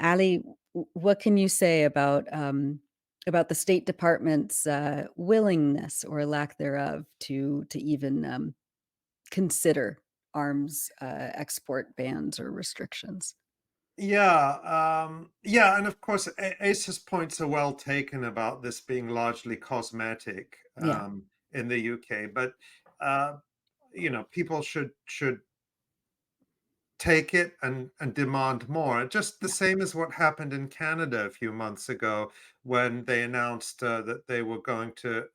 Ali, what can you say about the State Department's willingness or lack thereof to even consider arms export bans or restrictions? Yeah, and of course, Ace's points are well taken about this being largely cosmetic Yeah, in the UK, but uh, people should take it and demand more. Just the yeah, same as what happened in Canada a few months ago when they announced that they were going to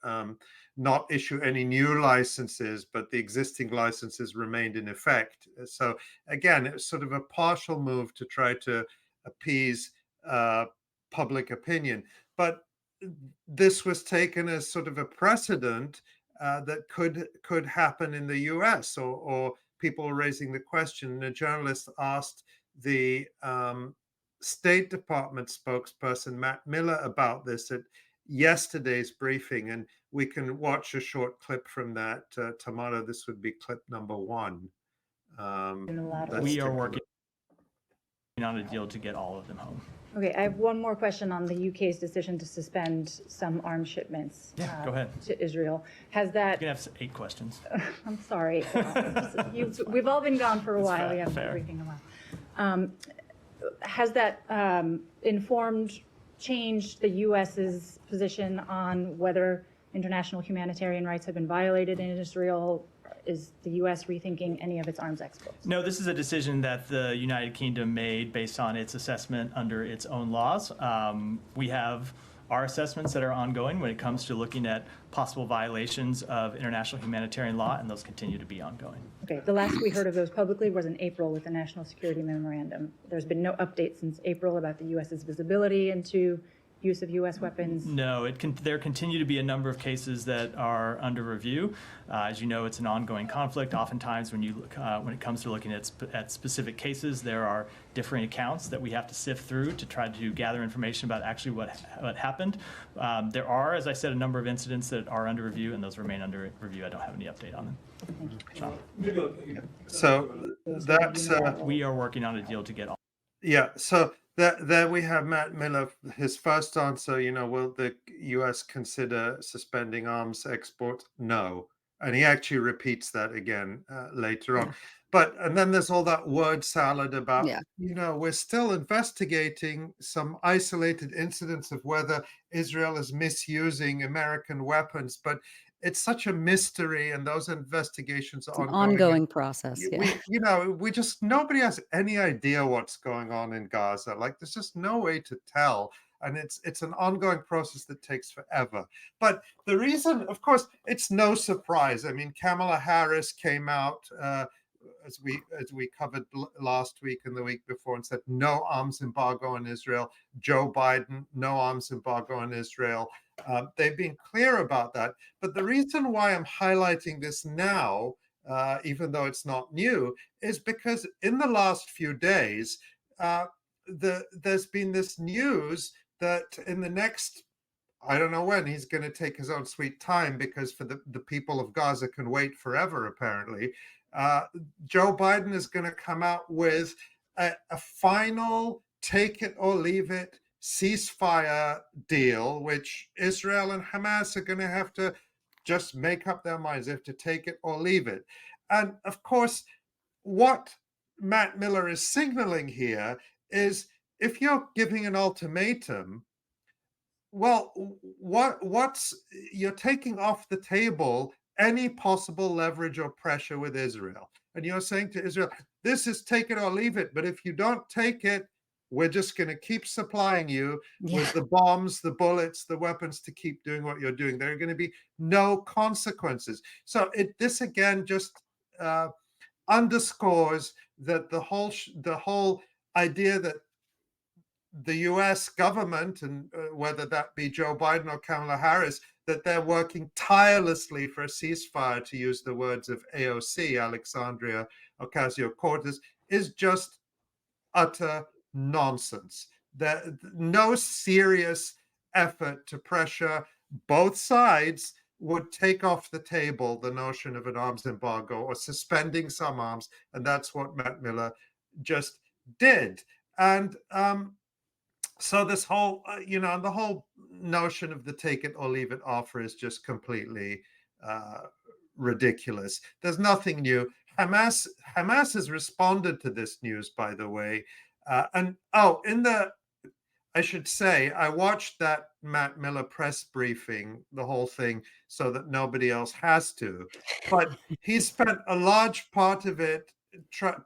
not issue any new licenses, but the existing licenses remained in effect. So again, it was sort of a partial move to try to appease uh, public opinion. But this was taken as sort of a precedent that could happen in the US, or people raising the question. And a journalist asked the State Department spokesperson, Matt Miller, about this at yesterday's briefing. And we can watch a short clip from that. Tamara, this would be clip number one. Let's We are take a working look. on a deal to get all of them home. Okay, I have one more question on the UK's decision to suspend some arms shipments Yeah, go ahead. to Israel. Has You that, can have 8 questions. I'm sorry, we've all been gone for a That's while. fair, We haven't fair. everything a while. Has that informed, changed the US's position on whether international humanitarian rights have been violated in Israel? Is the US rethinking any of its arms exports? No, this is a decision that the United Kingdom made based on its assessment under its own laws. We have our assessments that are ongoing when it comes to looking at possible violations of international humanitarian law, and those continue to be ongoing. Okay, the last we heard of those publicly was in April with the National Security Memorandum. There's been no update since April about the US's visibility into use of US weapons. No, there continue to be a number of cases that are under review. As you know, it's an ongoing conflict. Oftentimes, when it comes to looking at specific cases, there are differing accounts that we have to sift through to try to gather information about actually what happened. There are, as I said, a number of incidents that are under review, and those remain under review. I don't have any update on them. Sean? So that's We are working on a deal to get all. yeah. So there we have Matt Miller. His first answer, will the US consider suspending arms export? No. And he actually repeats that again later on. yeah, And then there's all that word salad about, yeah. we're still investigating some isolated incidents of whether Israel is misusing American weapons. But it's such a mystery, and those investigations It's are an ongoing. ongoing process. Yeah, We just, nobody has any idea what's going on in Gaza. Like, there's just no way to tell, and it's an ongoing process that takes forever. But the reason, of course, it's no surprise. I mean, Kamala Harris came out as we covered last week and the week before, and said no arms embargo on Israel. Joe Biden, no arms embargo on Israel. They've been clear about that. But the reason why I'm highlighting this now, even though it's not new, is because in the last few days, there's been this news that in the next, I don't know when, he's going to take his own sweet time, because for the people of Gaza can wait forever, apparently. Joe Biden is going to come out with a final take it or leave it ceasefire deal, which Israel and Hamas are going to have to just make up their minds. They have to take it or leave it. And of course, what Matt Miller is signaling here is, if you're giving an ultimatum, well, what's you're taking off the table any possible leverage or pressure with Israel. And you're saying to Israel, this is take it or leave it. But if you don't take it, we're just going to keep supplying you yeah, with the bombs, the bullets, the weapons to keep doing what you're doing. There are going to be no consequences. So this again just underscores that the whole idea that the US government, and whether that be Joe Biden or Kamala Harris, that they're working tirelessly for a ceasefire, to use the words of AOC, Alexandria Ocasio-Cortez, is just utter nonsense. No serious effort to pressure both sides would take off the table the notion of an arms embargo or suspending some arms. And that's what Matt Miller just did. And So this whole, the whole notion of the take it or leave it offer is just completely uh, ridiculous. There's nothing new. Hamas has responded to this news, by the way, and oh, I should say, I watched that Matt Miller press briefing, the whole thing, so that nobody else has to. But he spent a large part of it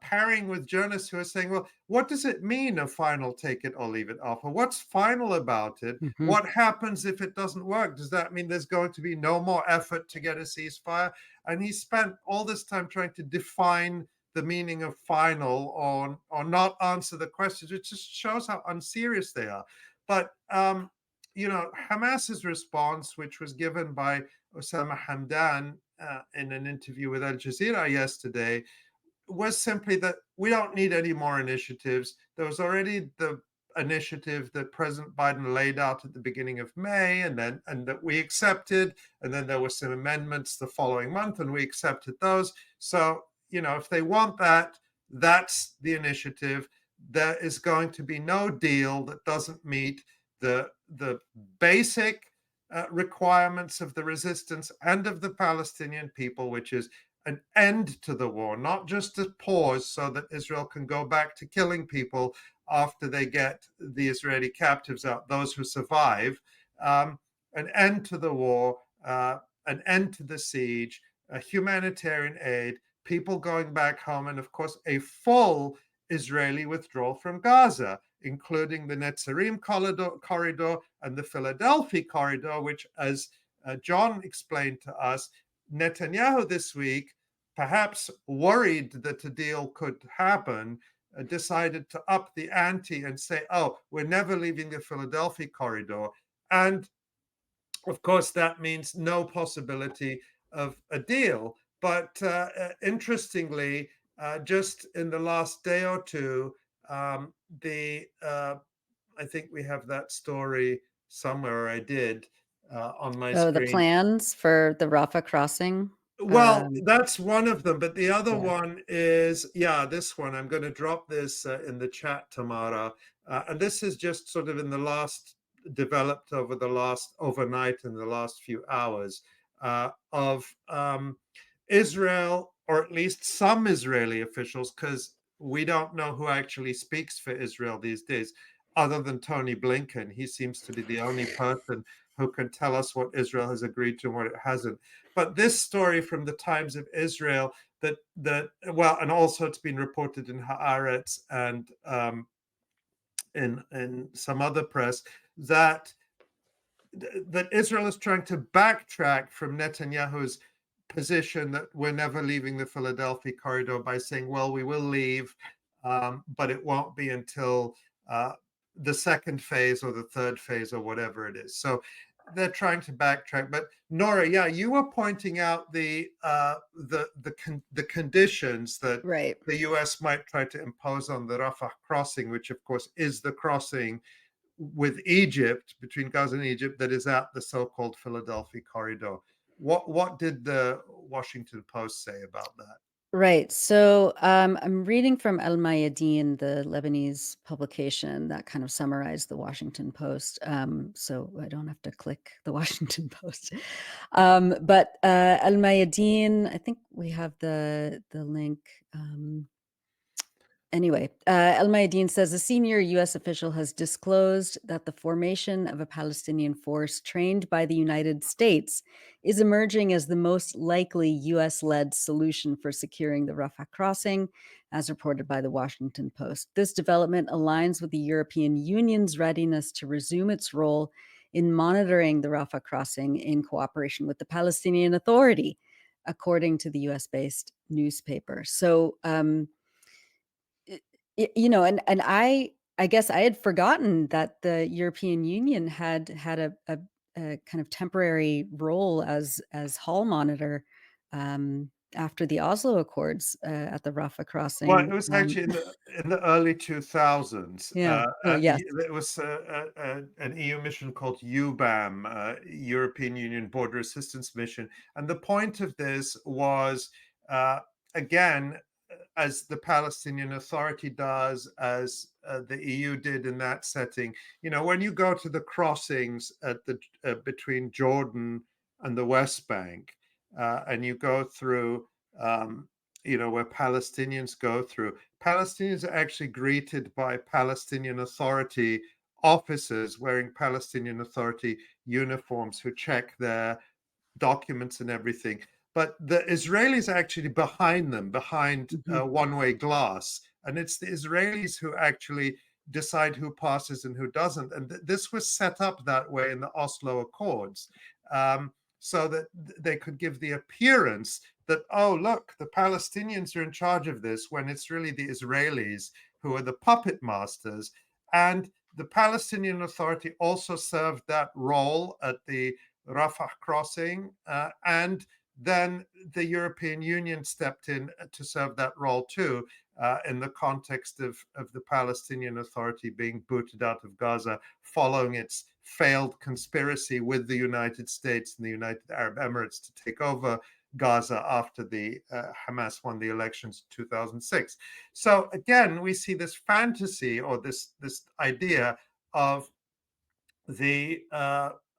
parrying with journalists who are saying, well, what does it mean, a final take it or leave it offer? What's final about it? Mhm. What happens if it doesn't work? Does that mean there's going to be no more effort to get a ceasefire? And he spent all this time trying to define the meaning of final or not answer the questions. It just shows how unserious they are. But Hamas's response, which was given by Osama Hamdan in an interview with Al Jazeera yesterday, was simply that we don't need any more initiatives. There was already the initiative that President Biden laid out at the beginning of May, and that we accepted, and then there were some amendments the following month, and we accepted those. So, if they want that, that's the initiative. There is going to be no deal that doesn't meet the basic requirements of the resistance and of the Palestinian people, which is an end to the war, not just a pause so that Israel can go back to killing people after they get the Israeli captives out, those who survive, an end to the war, an end to the siege, humanitarian aid, people going back home, and of course, a full Israeli withdrawal from Gaza, including the Netzarim corridor and the Philadelphia corridor, which, as John explained to us, Netanyahu this week, perhaps worried that a deal could happen, decided to up the ante and say, oh, we're never leaving the Philadelphia corridor. And of course, that means no possibility of a deal. But interestingly, just in the last day or two, I think we have that story somewhere. I did on my Oh, the screen. plans for the Rafah crossing? Well, that's one of them, but the other Yeah. one is, this one. I'm going to drop this in the chat, Tamara. And this is just sort of developed over the last overnight in the last few hours of Israel, or at least some Israeli officials, because we don't know who actually speaks for Israel these days, other than Tony Blinken. He seems to be the only person who can tell us what Israel has agreed to and what it hasn't. But this story from the Times of Israel and also it's been reported in Haaretz and in some other press, that Israel is trying to backtrack from Netanyahu's position that we're never leaving the Philadelphia corridor by saying, well, we will leave, but it won't be until the second phase or the third phase or whatever it is. So they're trying to backtrack. But Nora, you were pointing out the conditions that Right. the U.S. might try to impose on the Rafah crossing, which of course is the crossing with Egypt, between Gaza and Egypt, that is at the so-called Philadelphia corridor. What did the Washington Post say about that? Right. So I'm reading from Al Mayadeen, the Lebanese publication that kind of summarized the Washington Post. So I don't have to click the Washington Post. But Al Mayadeen, I think we have the link. Anyway, Al Mayadeen says a senior U.S. official has disclosed that the formation of a Palestinian force trained by the United States is emerging as the most likely U.S.-led solution for securing the Rafah crossing, as reported by the Washington Post. This development aligns with the European Union's readiness to resume its role in monitoring the Rafah crossing in cooperation with the Palestinian Authority, according to the U.S.-based newspaper. So, and I guess I had forgotten that the European Union had a kind of temporary role as hall monitor after the Oslo Accords at the Rafah Well, it crossing. was actually in the early 2000s. Yeah. Oh, yes. It was an EU mission called UBAM, European Union Border Assistance Mission, and the point of this was again as the Palestinian Authority does, as the EU did in that setting. You know, when you go to the crossings at the between Jordan and the West Bank, and you go through, you know, where Palestinians go through, Palestinians are actually greeted by Palestinian Authority officers wearing Palestinian Authority uniforms who check their documents and everything. But the Israelis are actually behind them, behind Mhm. one-way glass. And it's the Israelis who actually decide who passes and who doesn't. And this was set up that way in the Oslo Accords, so that they could give the appearance that, oh, look, the Palestinians are in charge of this, when it's really the Israelis who are the puppet masters. And the Palestinian Authority also served that role at the Rafah crossing, and then the European Union stepped in to serve that role too, in the context of the Palestinian Authority being booted out of Gaza following its failed conspiracy with the United States and the United Arab Emirates to take over Gaza after the Hamas won the elections in 2006. So again, we see this fantasy, or this idea of the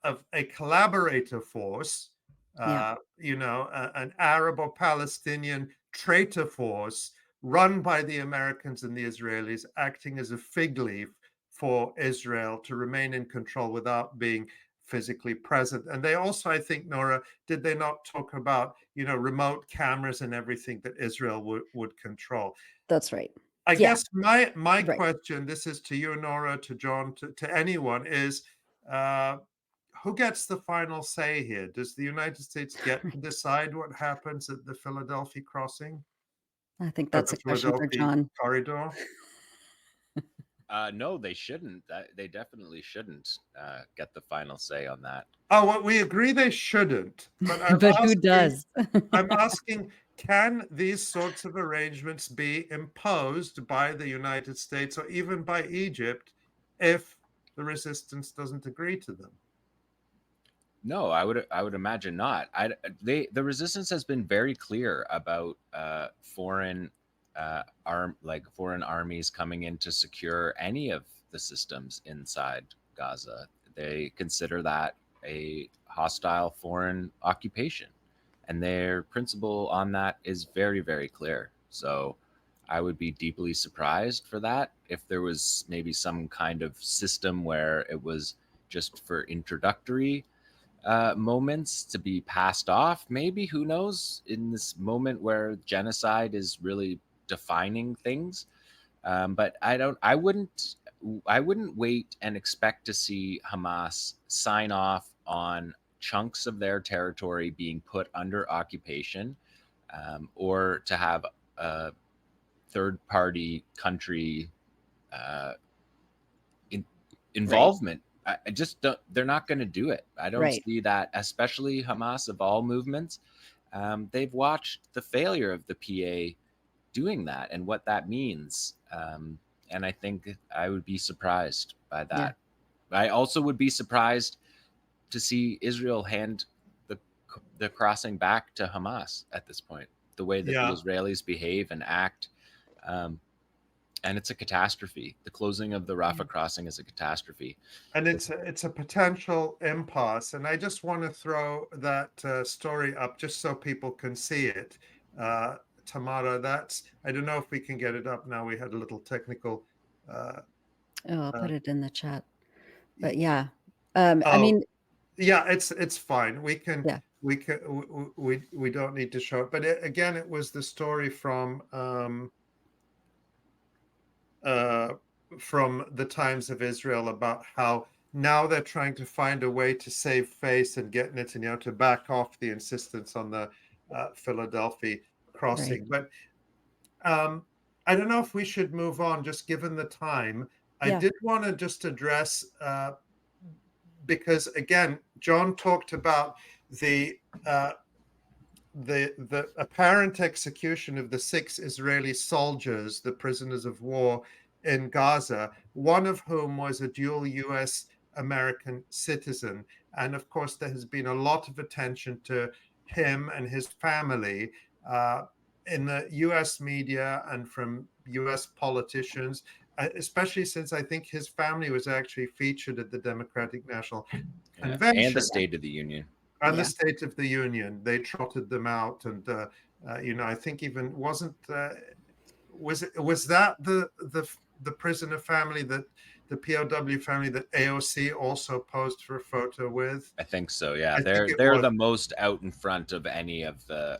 of a collaborator force, Yeah, you know, an Arab or Palestinian traitor force run by the Americans and the Israelis, acting as a fig leaf for Israel to remain in control without being physically present. And they also, I think, Nora, did they not talk about, you know, remote cameras and everything that Israel would control? that's right. I Yeah, guess my right. question, this is to you, Nora, to John, to anyone, is uh, who gets the final say here? Does the United States get to decide what happens at the Philadelphia crossing, I think at that's the a question for Philadelphia John. corridor? No, they shouldn't. They definitely shouldn't get the final say on that. Oh, well, we agree they shouldn't, but But who does? I'm asking, can these sorts of arrangements be imposed by the United States or even by Egypt if the resistance doesn't agree to them? No, I would imagine not. The resistance has been very clear about foreign foreign armies coming in to secure any of the systems inside Gaza. They consider that a hostile foreign occupation, and their principle on that is very, very clear. So I would be deeply surprised for that if there was maybe some kind of system where it was just for introductory moments to be passed off. Maybe, who knows, in this moment where genocide is really defining things. But I wouldn't wait and expect to see Hamas sign off on chunks of their territory being put under occupation, or to have a third party country uh, Right, involvement. I just don't. They're not going to do it. I don't right. see that, especially Hamas of all movements. They've watched the failure of the PA doing that and what that means. And I think I would be surprised by Yeah, that. I also would be surprised to see Israel hand the the crossing back to Hamas at this point. The way that the Yeah. Israelis behave and act. Um, and it's a catastrophe. The closing of the yeah. Rafah crossing is a catastrophe. And it's a potential impasse. And I just want to throw that story up just so people can see it. Tamara, I don't know if we can get it up now. We had a little technical. Uh, Oh, I'll uh, put it in the chat. But yeah, I oh, mean, yeah, it's fine. yeah, We don't need to show it. But again, it was the story uh, from the Times of Israel about how now they're trying to find a way to save face and get Netanyahu to back off the insistence on the Philadelphia right. crossing. But I don't know if we should move on, just given the time. I Yeah, did want to just address, because again, John talked about the uh, the apparent execution of the 6 Israeli soldiers, the prisoners of war in Gaza, one of whom was a dual US American citizen. And of course, there has been a lot of attention to him and his family in the U.S. media and from U.S. politicians, especially since I think his family was actually featured at the Democratic National Convention and the State of the Union. and the State of the Union. They trotted them out, and I think even wasn't was that the prisoner family, that the POW family that AOC also posed for a photo with? I think so. Yeah, I think they're was. the most out in front of any of the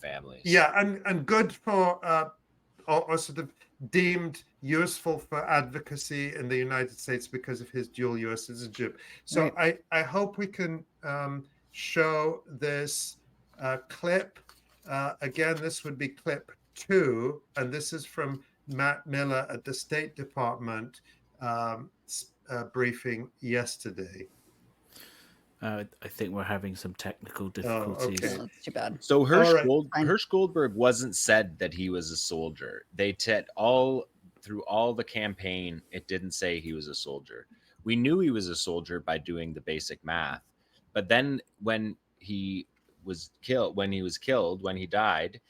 families. Yeah, and good for or sort of deemed useful for advocacy in the United States because of his dual U.S. citizenship. So I hope we can show this clip. Again, this would be clip 2, and this is from Matt Miller at the State Department briefing yesterday. I think we're having some technical difficulties. okay. Oh, that's too bad. So Fine. Hirsch Goldberg wasn't said that he was a soldier. They said through all the campaign, it didn't say he was a soldier. We knew he was a soldier by doing the basic math, but then when he died,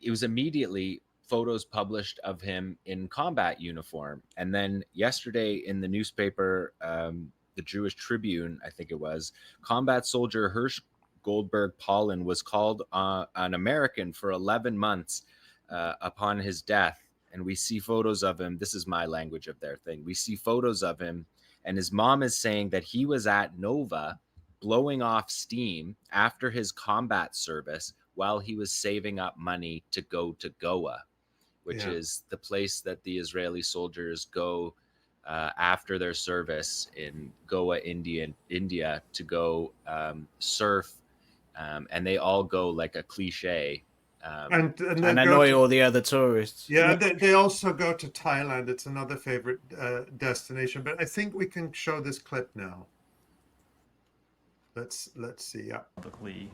it was immediately photos published of him in combat uniform, and then yesterday in the newspaper, the Jewish Tribune, I think it was, combat soldier Hirsch Goldberg Pollen was called an American for 11 months upon his death. And we see photos of him. This is my language of their thing. We see photos of him, and his mom is saying that he was at Nova blowing off steam after his combat service while he was saving up money to go to Goa, which is the place that the Israeli soldiers go after their service in Goa, India, to go surf, and they all go like a cliche. And annoy all the other tourists. Yeah, they also go to Thailand. It's another favorite destination. But I think we can show this clip now. Let's see. Yeah. Publicly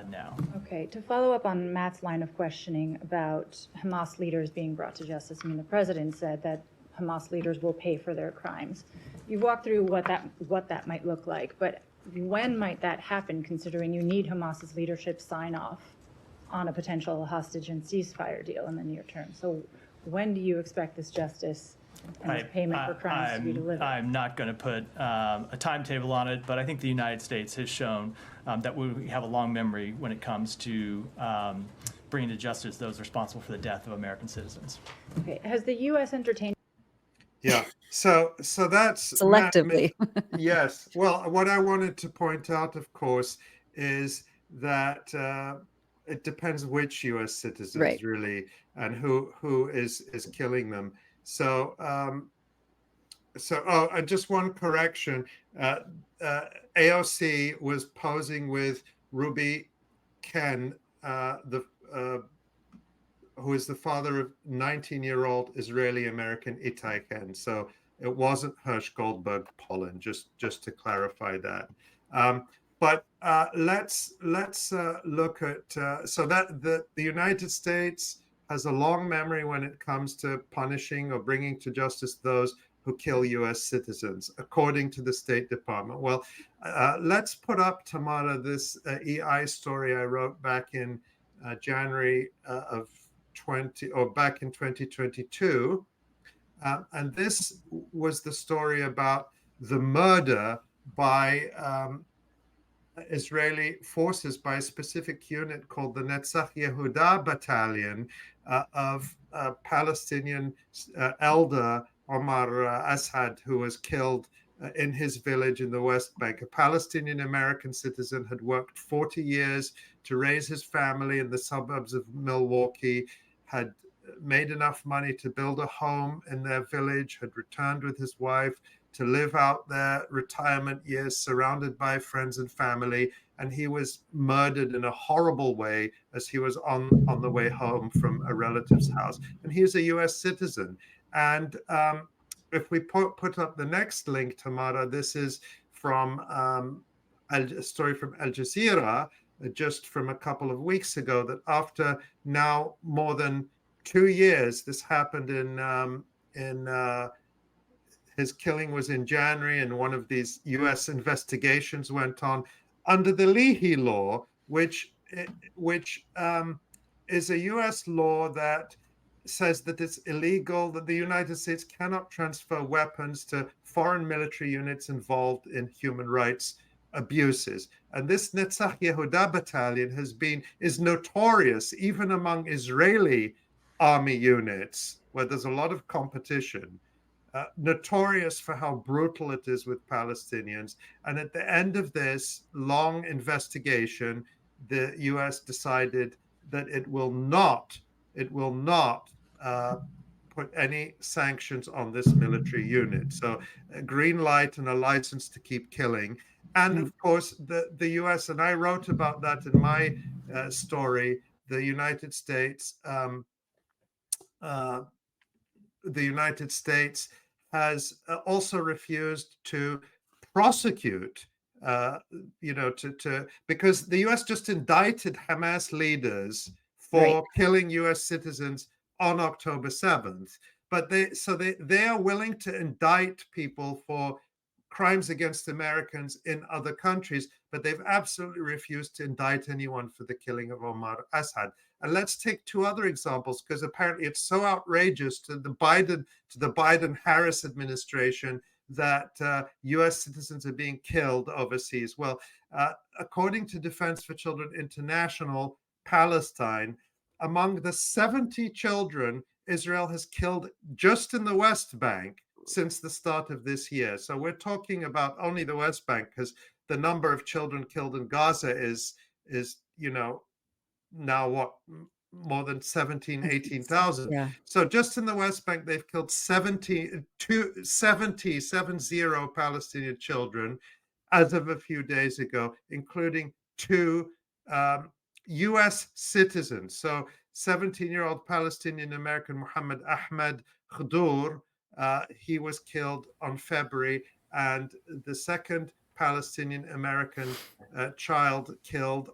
now. Okay, to follow up on Matt's line of questioning about Hamas leaders being brought to justice, I mean, the president said that Hamas leaders will pay for their crimes. You've walked through what that might look like, but when might that happen, considering you need Hamas's leadership sign off on a potential hostage and ceasefire deal in the near term? So when do you expect this justice and this payment for crimes to be delivered? I'm not going to put a timetable on it, but I think the United States has shown that we have a long memory when it comes to bringing to justice those responsible for the death of American citizens. Okay, has the U.S. entertained? Yeah. So that's Selectively. Yes. Well, what I wanted to point out, of course, is that it depends which U.S. citizens really, and who is killing them. So, and just one correction: AOC was posing with Ruby Ken, who is the father of 19-year-old Israeli-American Itai Ken. So it wasn't Hirsch Goldberg Pollen, just to clarify that. But let's look at so that the United States has a long memory when it comes to punishing or bringing to justice those who kill U.S. citizens, according to the State Department. Well, let's put up, Tamara, this EI story I wrote back in January back in 2022. And this was the story about the murder by Israeli forces by a specific unit called the Netzach Yehuda Battalion of Palestinian elder Omar Assad, who was killed in his village in the West Bank. A Palestinian American citizen had worked 40 years to raise his family in the suburbs of Milwaukee, had made enough money to build a home in their village, had returned with his wife to live out their retirement years surrounded by friends and family. And he was murdered in a horrible way as he was on the way home from a relative's house. And he's a US citizen. And if we put up the next link, Tamara, this is from a story from Al Jazeera, just from a couple of weeks ago, that after now more than 2 years, this happened in his killing was in January, and one of these U.S. investigations went on under the Leahy law, which is a US law that says that it's illegal, that the United States cannot transfer weapons to foreign military units involved in human rights abuses. And this Netzach Yehuda battalion is notorious even among Israeli army units, where there's a lot of competition, notorious for how brutal it is with Palestinians. And at the end of this long investigation, the US decided that it will not put any sanctions on this military unit. So a green light and a license to keep killing. And of course, the US, and I wrote about that in my story, the United States has also refused to prosecute, because the US just indicted Hamas leaders for killing US citizens on October 7th. But they are willing to indict people for crimes against Americans in other countries, but they've absolutely refused to indict anyone for the killing of Omar Assad. And let's take two other examples, because apparently it's so outrageous to the Biden-Harris administration that US citizens are being killed overseas. Well, according to Defense for Children International, Palestine, among the 70 children Israel has killed just in the West Bank since the start of this year. So we're talking about only the West Bank, because the number of children killed in Gaza is now what, more than 18,000. Yeah. So just in the West Bank, they've killed 70 Palestinian children as of a few days ago, including two US citizens. So 17-year-old Palestinian American Muhammad Ahmed Khdur, he was killed on February, and the second Palestinian American child killed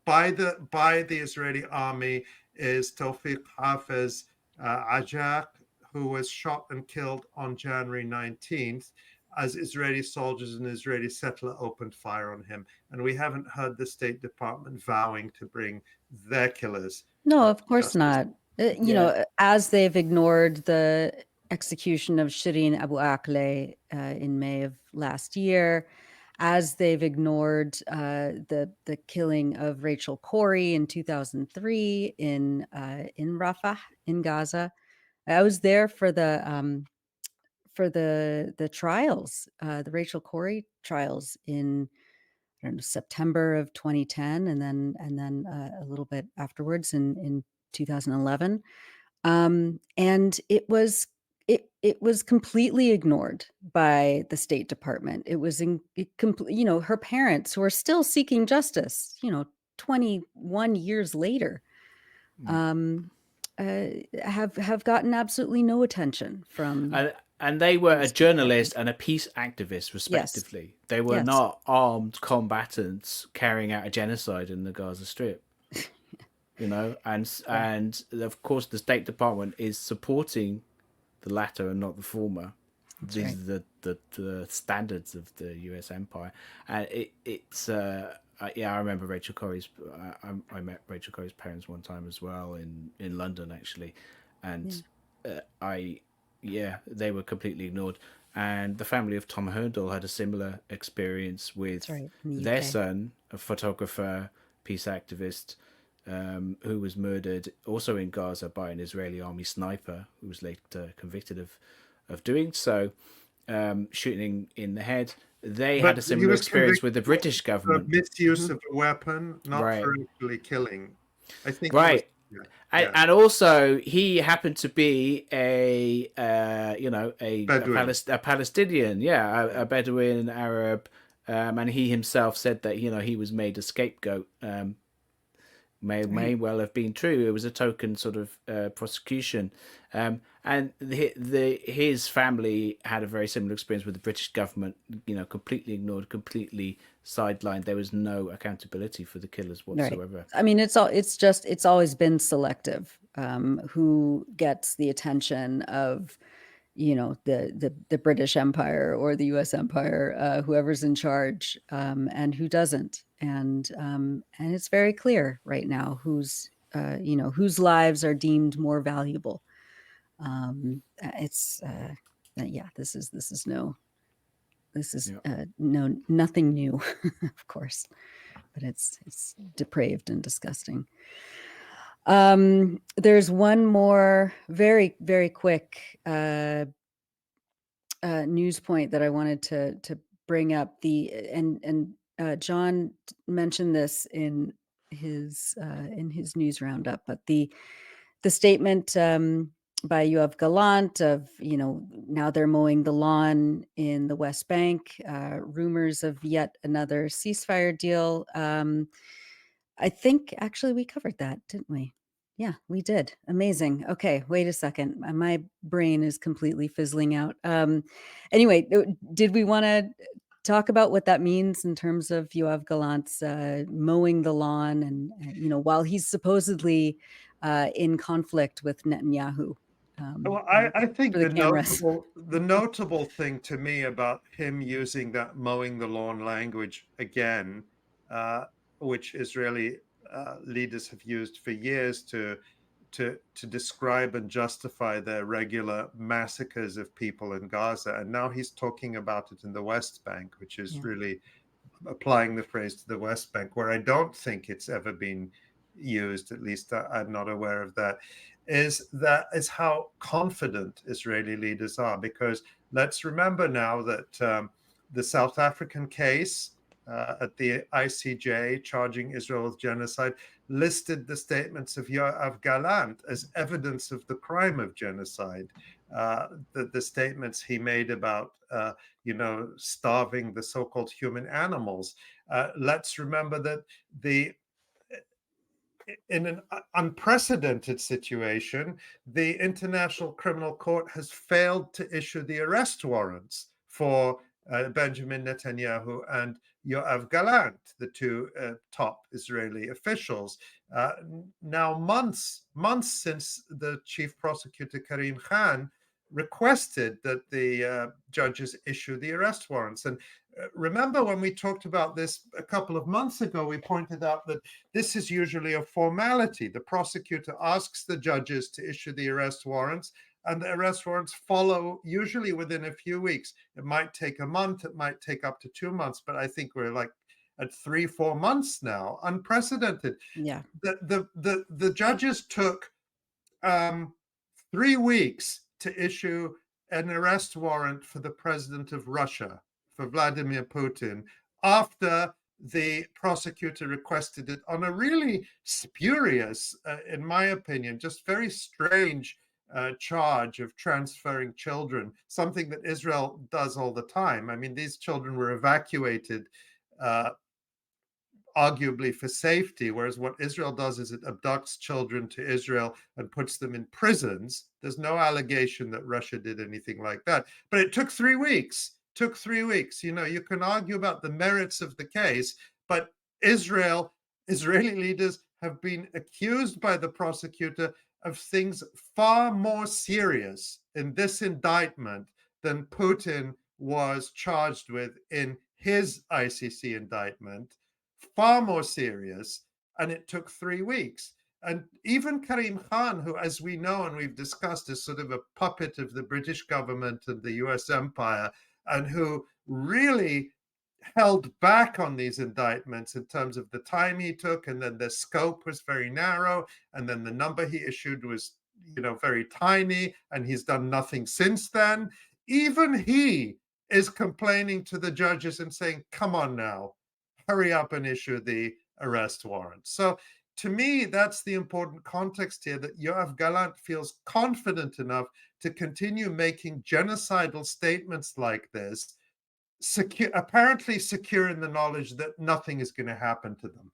by the Israeli army is Tawfiq Hafez Ajak, who was shot and killed on January 19th as Israeli soldiers and Israeli settler opened fire on him. And we haven't heard the State Department vowing to bring their killers. No, of course justice. not. As they've ignored the execution of Shireen Abu Akleh in May of last year, as they've ignored the killing of Rachel Corrie in 2003 in Rafah in Gaza. I was there for the trials, the Rachel Corrie trials in, I don't know, September of 2010, and then a little bit afterwards in 2011. And it was completely ignored by the State Department. It was her parents, who are still seeking justice, 21 years later, have gotten absolutely no attention from. And they were a journalist and a peace activist, respectively. Yes. They were not armed combatants carrying out a genocide in the Gaza Strip. And of course the State Department is supporting the latter and not the former. That's These are the standards of the US empire, and I remember Rachel Corrie's. I met Rachel Corrie's parents one time as well in London, actually, and they were completely ignored. And the family of Tom Herndl had a similar experience with their son, a photographer, peace activist, who was murdered also in Gaza by an Israeli army sniper, who was later convicted of doing so, shooting in the head. They had a similar experience with the British government. Misuse of a weapon, not for actually killing. I think. Right. And also, he happened to be a Palestinian, a Bedouin Arab, and he himself said that he was made a scapegoat. May well have been true. It was a token sort of prosecution, and his family had a very similar experience with the British government. Completely ignored, completely sidelined. There was no accountability for the killers whatsoever. Right. I mean, it's always been selective who gets the attention of the British Empire or the US Empire, whoever's in charge, and who doesn't. And it's very clear right now who's whose lives are deemed more valuable. It's yeah, this is nothing new, of course, but it's depraved and disgusting. There's one more very, very quick news point that I wanted to bring up. John mentioned this in his news roundup, but the statement by 𝐓𝐿 𝐄𝐥𝐞 of, now they're mowing the lawn in the West Bank, rumors of yet another ceasefire deal. I think actually we covered that, didn't we? Yeah, we did. Amazing. Okay, wait a second. My brain is completely fizzling out. Anyway, did we want to talk about what that means in terms of 𝐓𝐿 𝐄𝐥𝐞's mowing the lawn and, while he's supposedly in conflict with Netanyahu? Well, I think for the cameras. the notable thing to me about him using that mowing the lawn language again, which Israeli leaders have used for years to describe and justify their regular massacres of people in Gaza, and now he's talking about it in the West Bank, which is really applying the phrase to the West Bank, where I don't think it's ever been used, at least I'm not aware of that, is how confident Israeli leaders are. Because let's remember now that the South African case at the ICJ charging Israel with genocide listed the statements of 𝐓𝐿 𝐄𝐥𝐶 as evidence of the crime of genocide. The statements he made about starving the so-called human animals. Let's remember that in an unprecedented situation, the International Criminal Court has failed to issue the arrest warrants for Benjamin Netanyahu and 𝐓𝐿 𝐄𝐥𝐶, the two top Israeli officials. Now, months since the chief prosecutor Karim Khan requested that the judges issue the arrest warrants. And remember when we talked about this a couple of months ago, we pointed out that this is usually a formality. The prosecutor asks the judges to issue the arrest warrants, and the arrest warrants follow usually within a few weeks. It might take a month, it might take up to 2 months, but I think we're like at 3-4 months now, unprecedented. Yeah. The judges took 3 weeks to issue an arrest warrant for the president of Russia, for Vladimir Putin, after the prosecutor requested it on a really spurious, in my opinion, just very strange charge of transferring children, something that Israel does all the time. I mean, these children were evacuated arguably for safety, whereas what Israel does is it abducts children to Israel and puts them in prisons. There's no allegation that Russia did anything like that, but it took 3 weeks. You can argue about the merits of the case, but Israeli leaders have been accused by the prosecutor of things far more serious in this indictment than Putin was charged with in his ICC indictment. Far more serious, and it took 3 weeks. And even Karim Khan, who, as we know and we've discussed, is sort of a puppet of the British government and the US empire, and who really held back on these indictments in terms of the time he took, and then the scope was very narrow, and then the number he issued was very tiny, and he's done nothing since then. Even he is complaining to the judges and saying, come on now, hurry up and issue the arrest warrant. So to me, that's the important context here, that 𝐓𝐿 𝐄𝐥𝐶 feels confident enough to continue making genocidal statements like this, apparently secure in the knowledge that nothing is going to happen to them.